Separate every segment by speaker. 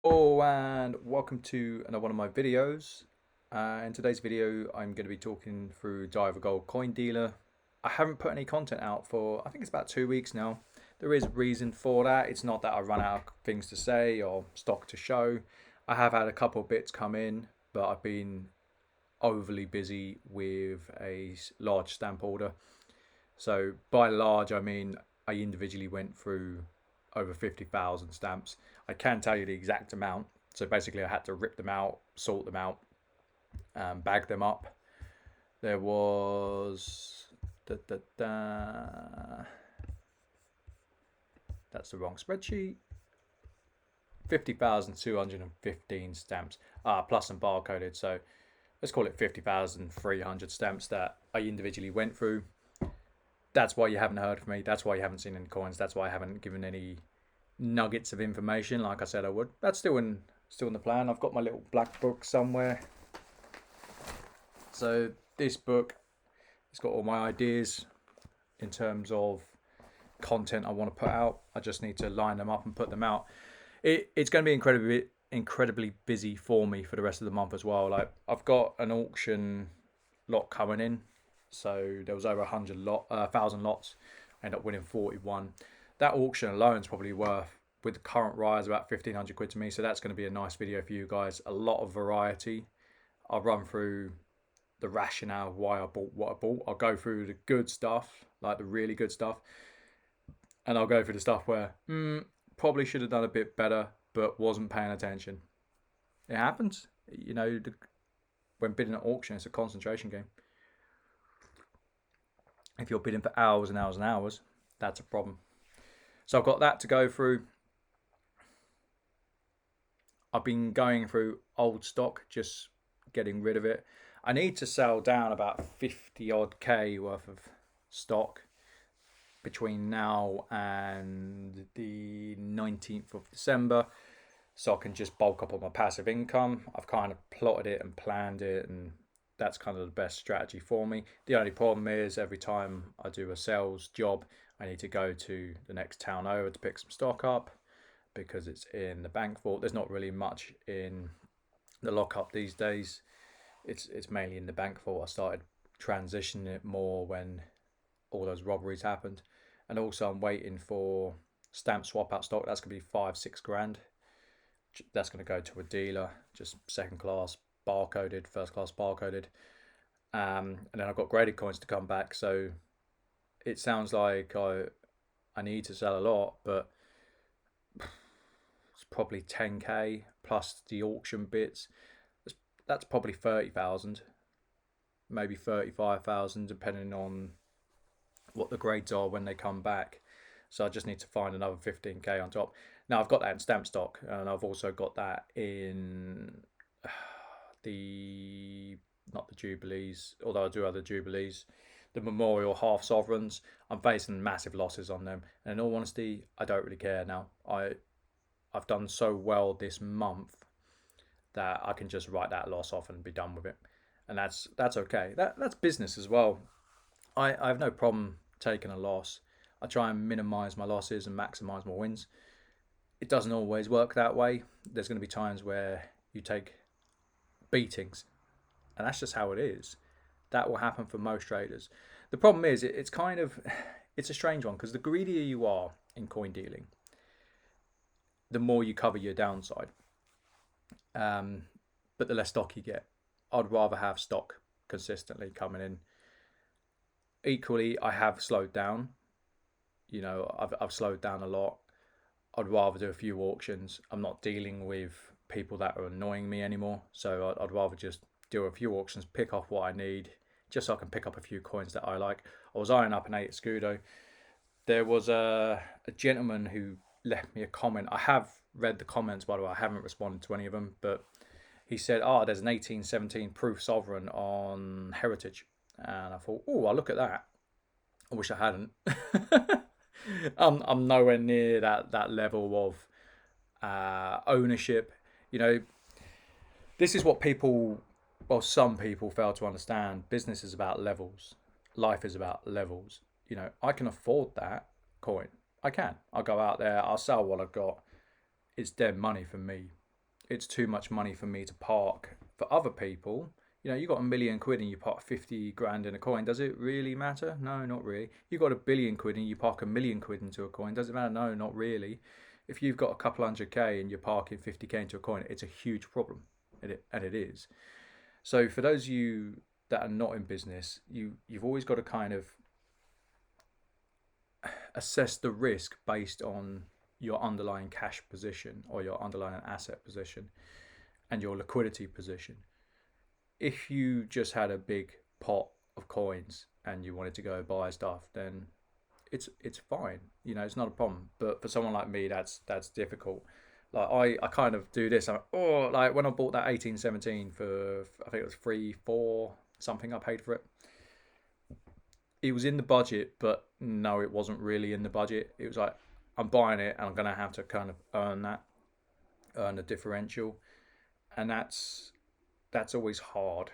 Speaker 1: Oh, and welcome to another one of my videos. In today's video, I'm going to be talking through Diver Gold Coin Dealer. I haven't put any content out for, I think it's about 2 weeks now. There is reason for that. It's not that I run out of things to say or stock to show. I have had a couple of bits come in, but I've been overly busy with a large stamp order. So by large, I mean I individually went through over 50,000 stamps. I can tell you the exact amount. So basically, I had to rip them out, sort them out, bag them up. There was that's the wrong spreadsheet. 50,215 stamps, plus some barcoded. So let's call it 50,300 stamps that I individually went through. That's why you haven't heard from me. That's why you haven't seen any coins. That's why I haven't given any nuggets of information like I said I would. That's still in the plan. I've got my little black book somewhere. So this book, it's got all my ideas in terms of content I want to put out. I just need to line them up and put them out. It's going to be incredibly busy for me for the rest of the month as well. Like I've got an auction lot coming in. So there was over 1,000 lots. I ended up winning 41. That auction alone is probably worth, with the current rise, about 1,500 quid to me. So that's going to be a nice video for you guys. A lot of variety. I'll run through the rationale of why I bought what I bought. I'll go through the good stuff, like the really good stuff. And I'll go through the stuff where probably should have done a bit better, but wasn't paying attention. It happens. You know, when bidding at auction, it's a concentration game. If you're bidding for hours and hours and hours, that's a problem. So I've got that to go through. I've been going through old stock, just getting rid of it. I need to sell down about 50 odd K worth of stock between now and the 19th of December, so I can just bulk up on my passive income. I've kind of plotted it and planned it, and that's kind of the best strategy for me. The only problem is every time I do a sales job, I need to go to the next town over to pick some stock up because it's in the bank vault. There's not really much in the lockup these days. It's mainly in the bank vault. I started transitioning it more when all those robberies happened. And also I'm waiting for stamp swap out stock. That's going to be 5-6 grand. That's going to go to a dealer, just second class barcoded, first class barcoded. And then I've got graded coins to come back. So it sounds like I need to sell a lot, but it's probably 10K plus the auction bits. That's probably 30,000, maybe 35,000, depending on what the grades are when they come back. So I just need to find another 15K on top. Now I've got that in stamp stock, and I've also got that in not the Jubilees, although I do have the Jubilees, the Memorial half sovereigns. I'm facing massive losses on them, and in all honesty, I don't really care now. I've done so well this month that I can just write that loss off and be done with it, and that's okay. That's business as well. I have no problem taking a loss. I try and minimize my losses and maximize my wins. It doesn't always work that way. There's going to be times where you take beatings, and that's just how it is. That will happen for most traders. The problem is it's kind of it's a strange one, because the greedier you are in coin dealing, the more you cover your downside, but the less stock you get. I'd rather have stock consistently coming in. Equally, I have slowed down. You know, I've slowed down a lot. I'd rather do a few auctions. I'm not dealing with people that are annoying me anymore, so I'd rather just do a few auctions, pick off what I need, just so I can pick up a few coins that I like. I was eyeing up an 8 Scudo. There was a gentleman who left me a comment. I have read the comments, by the way. I haven't responded to any of them, but he said, there's an 1817 proof sovereign on Heritage. And I thought, I'll look at that. I wish I hadn't. I'm nowhere near that level of ownership. You know, this is what some people fail to understand. Business is about levels. Life is about levels. You know, I can afford that coin. I can. I'll go out there. I'll sell what I've got. It's dead money for me. it's too much money for me to park. For other people, you got £1 million and you park 50 grand in a coin. Does it really matter? No, not really. You got £1 billion and you park £1 million into a coin. Does it matter? No, not really. If you've got a couple 100k and you're parking 50k into a coin, it's a huge problem, and it is. So for those of you that are not in business, you've always got to kind of assess the risk based on your underlying cash position or your underlying asset position and your liquidity position. If you just had a big pot of coins and you wanted to go buy stuff, then it's fine. It's not a problem. But for someone like me, that's difficult. Like I kind of do this. Like when I bought that 1817 for, I think it was 3-4 something I paid for it. It was in the budget, but no, it wasn't really in the budget. It was like, I'm buying it and I'm gonna have to kind of earn the differential, and that's always hard.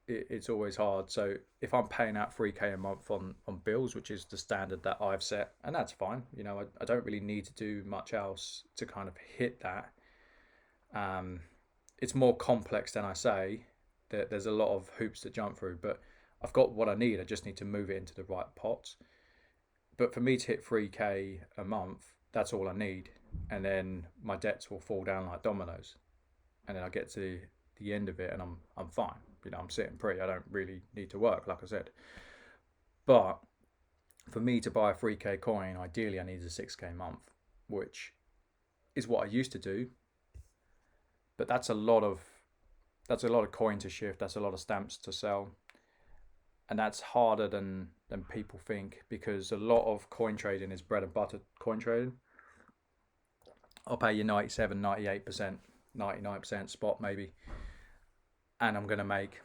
Speaker 1: It's always hard. So if I'm paying out 3k a month on bills, which is the standard that I've set, and that's fine. I don't really need to do much else to kind of hit that. It's more complex than I say. There's a lot of hoops to jump through, but I've got what I need. I just need to move it into the right pots. But for me to hit 3k a month, that's all I need. And then my debts will fall down like dominoes. And then I get to the end of it and I'm fine. I'm sitting pretty. I don't really need to work, like I said. But for me to buy a 3k coin, ideally I need a 6k month, which is what I used to do. But that's a lot of coin to shift. That's a lot of stamps to sell. And that's harder than people think, because a lot of coin trading is bread and butter coin trading. I'll pay you 97, 98%, 99% spot maybe, and I'm going to make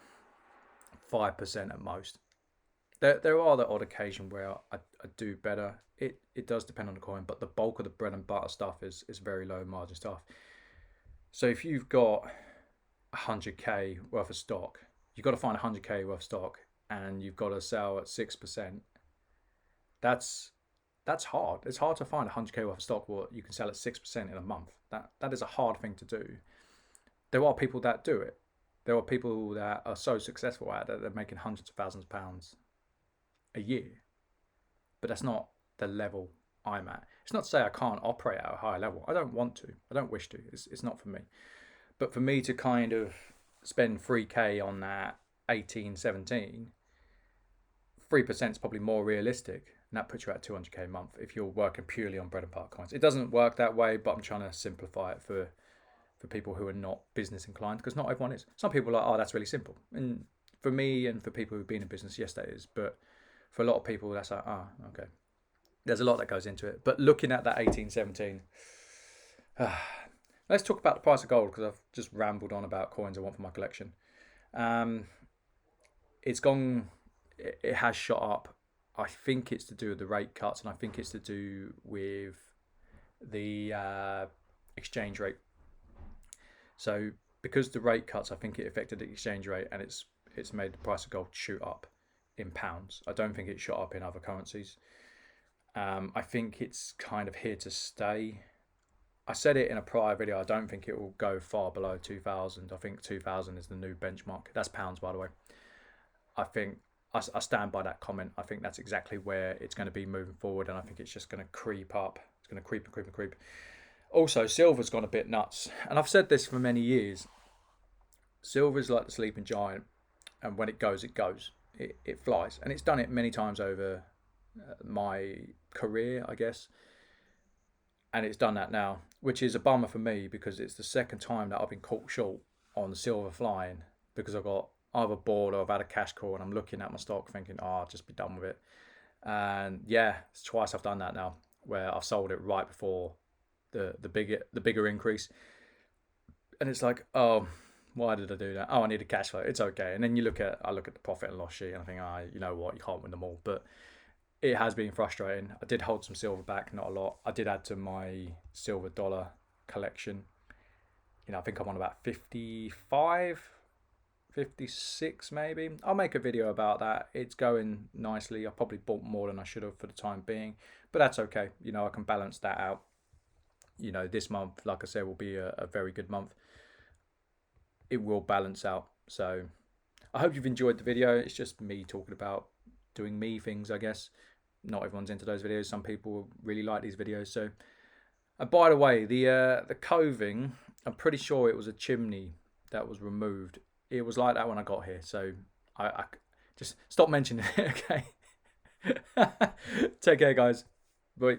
Speaker 1: 5% at most. There are the odd occasion where I do better. It does depend on the coin, but the bulk of the bread and butter stuff is very low margin stuff. So if you've got 100k worth of stock, you've got to find 100k worth of stock, and you've got to sell at 6%. That's hard. It's hard to find 100k worth of stock where you can sell at 6% in a month. That is a hard thing to do. There are people that do it. There are people that are so successful at it, they're making hundreds of thousands of pounds a year. But that's not the level I'm at. It's not to say I can't operate at a higher level. I don't want to. I don't wish to. It's not for me. But for me to kind of spend 3k on that 1817, 3% is probably more realistic, and that puts you at 200k a month if you're working purely on bread and butter coins. It doesn't work that way, but I'm trying to simplify it for people who are not business inclined, because not everyone is. Some people are like, oh, that's really simple. And for me and for people who've been in business, yes, that is. But for a lot of people, that's like, okay. There's a lot that goes into it. But looking at that 1817, let's talk about the price of gold, because I've just rambled on about coins I want for my collection. It's gone, it has shot up. I think it's to do with the rate cuts, and I think it's to do with the exchange rate. So because the rate cuts, I think it affected the exchange rate, and it's made the price of gold shoot up in pounds. I don't think it shot up in other currencies. I think it's kind of here to stay. I said it in a prior video, I don't think it will go far below 2000. I think 2000 is the new benchmark. That's pounds, by the way. I think I stand by that comment. I think that's exactly where it's going to be moving forward, and I think it's just going to creep up. It's going to creep and creep and creep. Also, silver's gone a bit nuts, and I've said this for many years. Silver's like the sleeping giant, and when it goes, it goes. It flies, and it's done it many times over my career, I guess. And it's done that now, which is a bummer for me, because it's the second time that I've been caught short on silver flying, because I've got either bored or I've had a cash call and I'm looking at my stock thinking, I'll just be done with it. And yeah, it's twice I've done that now, where I've sold it right before the bigger increase. And it's like, oh, why did I do that? Oh, I need a cash flow. It's okay. And then I look at the profit and loss sheet and I think, you know what, you can't win them all. But it has been frustrating. I did hold some silver back, not a lot. I did add to my silver dollar collection. I think I'm on about 55, 56 maybe. I'll make a video about that. It's going nicely. I probably bought more than I should have for the time being, but that's okay. I can balance that out. you know, this month, like I said, will be a very good month. It will balance out. So I hope you've enjoyed the video. It's just me talking about doing me things, I guess. Not everyone's into those videos. Some people really like these videos. So, by the way, the coving, I'm pretty sure it was a chimney that was removed. It was like that when I got here. So I just stop mentioning it, okay? Take care, guys. Bye.